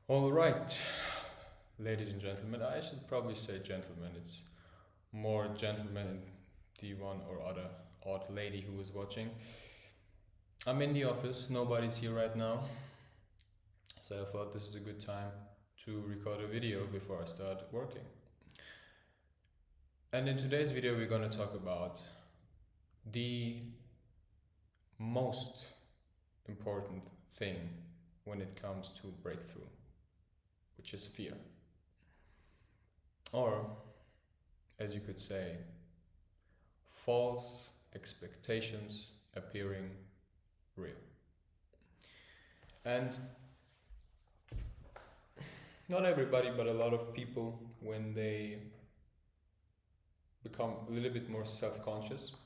All right, ladies and gentlemen, I should probably say gentlemen. It's more gentlemen, the one or other odd lady who is watching. I'm in the office, nobody's here right now, so I thought this is a good time to record a video before I start working. And in today's video, we're going to talk about the most important thing when it comes to breakthrough, which is fear. Or, as you could say, false expectations appearing real. And not everybody, but a lot of people, when they become a little bit more self-conscious,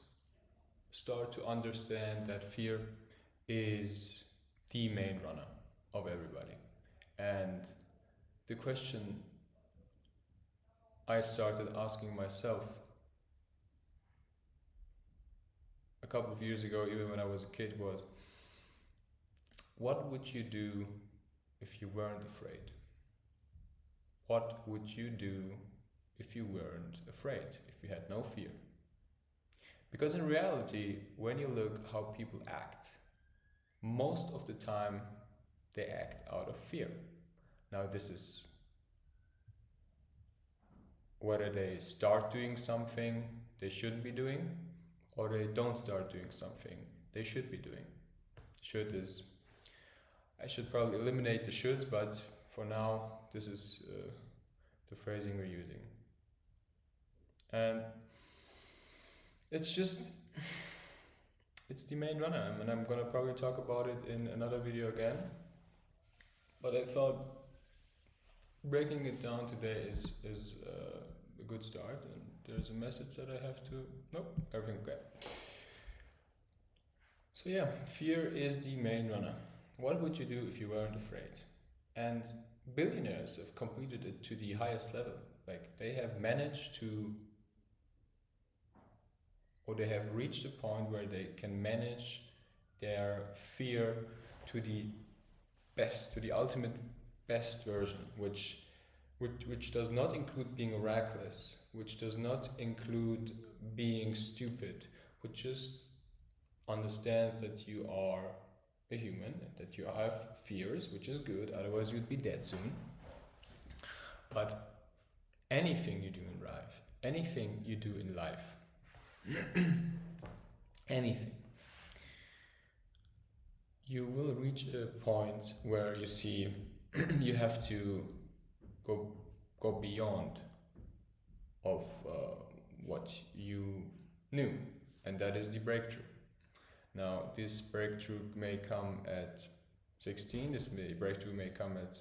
start to understand that fear is the main runner of everybody. And the question I started asking myself a couple of years ago, even when I was a kid, was what would you do if you weren't afraid? What would you do if you weren't afraid, if you had no fear? Because in reality, when you look how people act, most of the time they act out of fear. Now, this is whether they start doing something they shouldn't be doing, or they don't start doing something they should be doing. Should is, I should probably eliminate the shoulds, but for now, this is the phrasing we're using. And it's the main runner, and I'm gonna probably talk about it in another video again. But I thought breaking it down today is a good start, and there's a message that I have to. Nope, everything okay. So yeah, fear is the main runner. What would you do if you weren't afraid? And billionaires have completed it to the highest level. Like they have managed to, or they have reached a point where they can manage their fear to the best, to the ultimate best version, which does not include being reckless, which does not include being stupid, which just understands that you are a human and that you have fears, which is good, otherwise you'd be dead soon. But anything you do in life, anything, you will reach a point where you see you have to go beyond of what you knew, and that is the breakthrough. Now, this breakthrough may come at 16, breakthrough may come at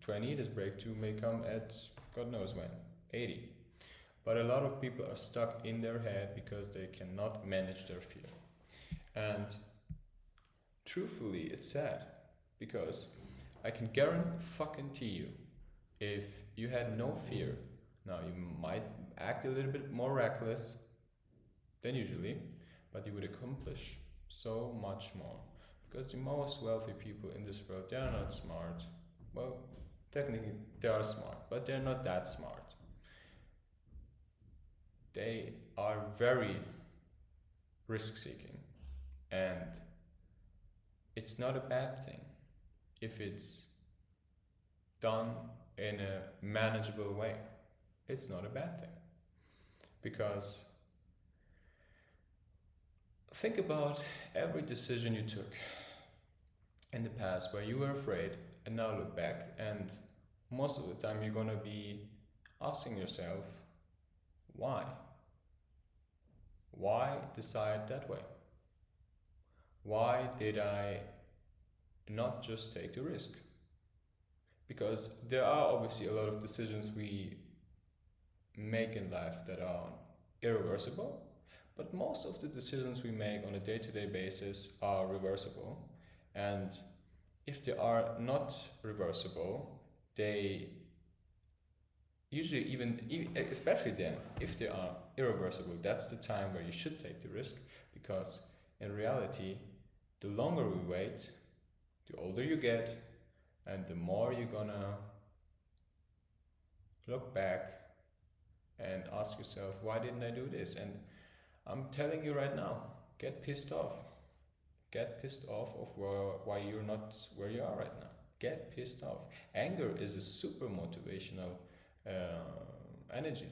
20, this breakthrough may come at God knows when, 80. But a lot of people are stuck in their head because they cannot manage their fear. And truthfully, it's sad, because I can guarantee you, if you had no fear, now you might act a little bit more reckless than usually, but you would accomplish so much more. Because the most wealthy people in this world, they are not smart. Well, technically they are smart, but they're not that smart. They are very risk-seeking, and it's not a bad thing if it's done in a manageable way. It's not a bad thing, because think about every decision you took in the past where you were afraid, and now look back, and most of the time you're gonna be asking yourself, why? Why decide that way? Why did I not just take the risk? Because there are obviously a lot of decisions we make in life that are irreversible, but most of the decisions we make on a day-to-day basis are reversible. And if they are not reversible, they usually especially then, if they are irreversible, that's the time where you should take the risk, because in reality, the longer we wait, the older you get, And the more you're gonna look back and ask yourself, why didn't I do this? And I'm telling you right now, get pissed off. Get pissed off of why you're not where you are right now. Get pissed off. Anger is a super motivational energy.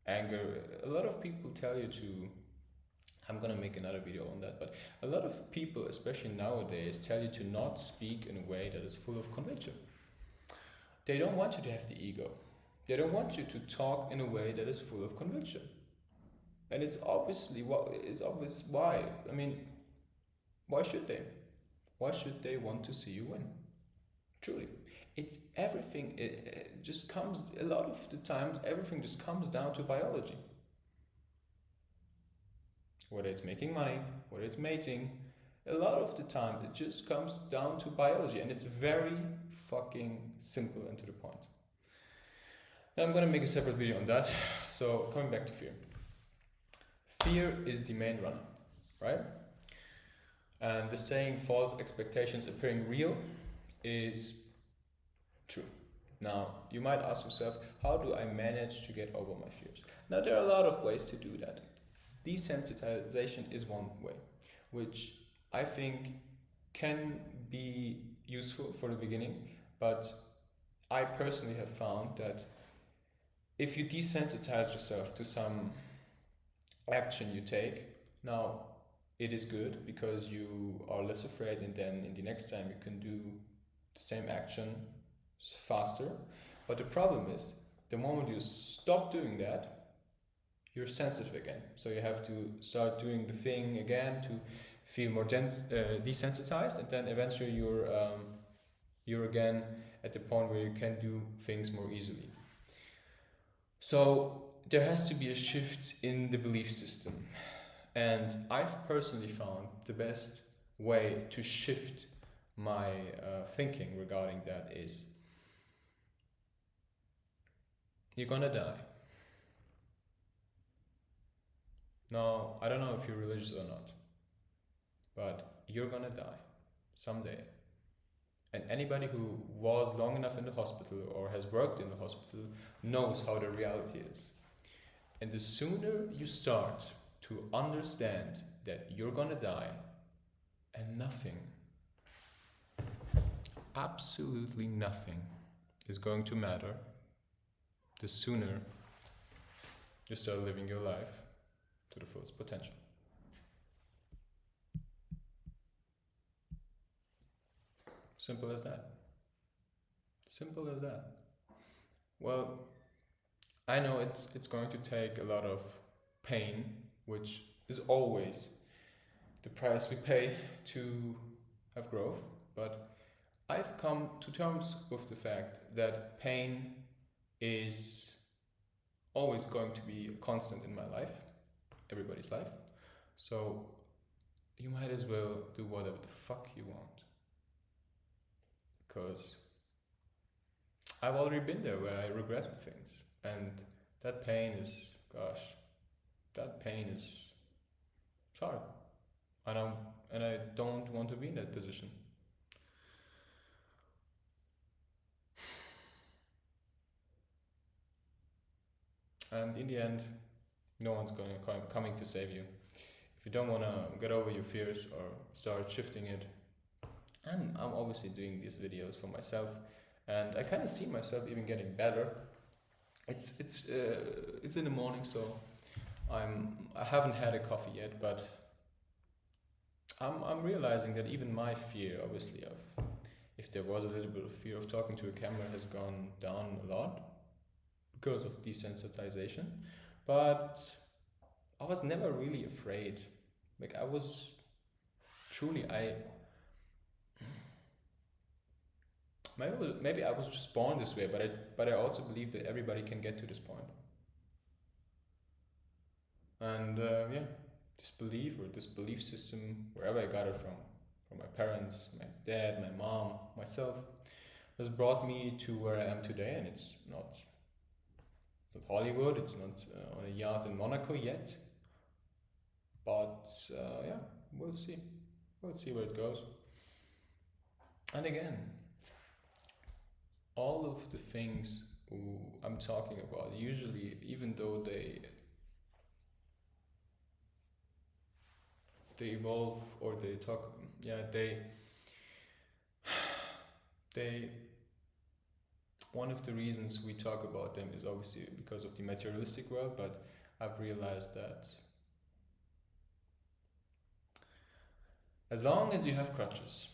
Anger, a lot of people tell you to, I'm gonna make another video on that, but a lot of people, especially nowadays, tell you to not speak in a way that is full of conviction. They don't want you to have the ego. They don't want you to talk in a way that is full of conviction. And it's obvious why. I mean, why should they? Why should they want to see you win? Truly. It's everything, it just comes, a lot of the times, everything just comes down to biology. Whether it's making money, whether it's mating, a lot of the time it just comes down to biology, and it's very fucking simple and to the point. Now I'm gonna make a separate video on that. So coming back to fear. Fear is the main runner, right? And the saying false expectations appearing real is true. Now, you might ask yourself, how do I manage to get over my fears? Now, there are a lot of ways to do that. Desensitization is one way, which I think can be useful for the beginning, but I personally have found that if you desensitize yourself to some action you take, now it is good because you are less afraid, and then in the next time you can do the same action faster. But the problem is, the moment you stop doing that, you're sensitive again. So you have to start doing the thing again to feel more desensitized, and then eventually you're again at the point where you can do things more easily. So there has to be a shift in the belief system. And I've personally found the best way to shift my thinking regarding that is, you're gonna die. Now, I don't know if you're religious or not, but you're gonna die someday. And anybody who was long enough in the hospital or has worked in the hospital knows how the reality is. And the sooner you start to understand that you're gonna die and nothing, absolutely nothing is going to matter, the sooner you start living your life to the fullest potential. Simple as that. Simple as that. Well, I know it's going to take a lot of pain, which is always the price we pay to have growth, but I've come to terms with the fact that pain is always going to be a constant in my life, everybody's life. So you might as well do whatever the fuck you want. Because I've already been there where I regretted things. And that pain is, it's hard. And I don't want to be in that position. And in the end, no one's coming to save you. If you don't want to get over your fears or start shifting it, I'm obviously doing these videos for myself, and I kind of see myself even getting better. It's in the morning, so I haven't had a coffee yet, but I'm realizing that even my fear, obviously, of if there was a little bit of fear of talking to a camera, has gone down a lot because of desensitization. But I was never really afraid. Like I was truly maybe I was just born this way, but I also believe that everybody can get to this point. And this belief system, wherever I got it from my parents, my dad, my mom, myself, has brought me to where I am today. And it's not Hollywood, it's not on a yacht in Monaco yet, but we'll see where it goes. And again, all of the things who I'm talking about, usually, even though they evolve or they talk, yeah, they one of the reasons we talk about them is obviously because of the materialistic world, but I've realized that as long as you have crutches,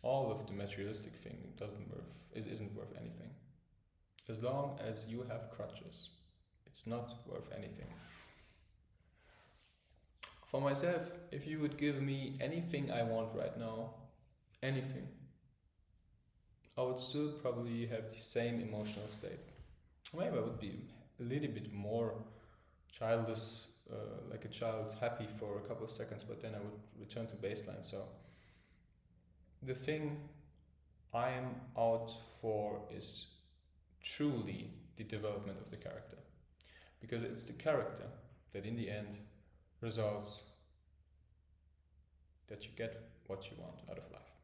all of the materialistic thing isn't worth anything. As long as you have crutches, it's not worth anything. For myself, if you would give me anything I want right now, anything, I would still probably have the same emotional state. Maybe I would be a little bit more childish, like a child, happy for a couple of seconds, but then I would return to baseline. So the thing I am out for is truly the development of the character, because it's the character that in the end results that you get what you want out of life.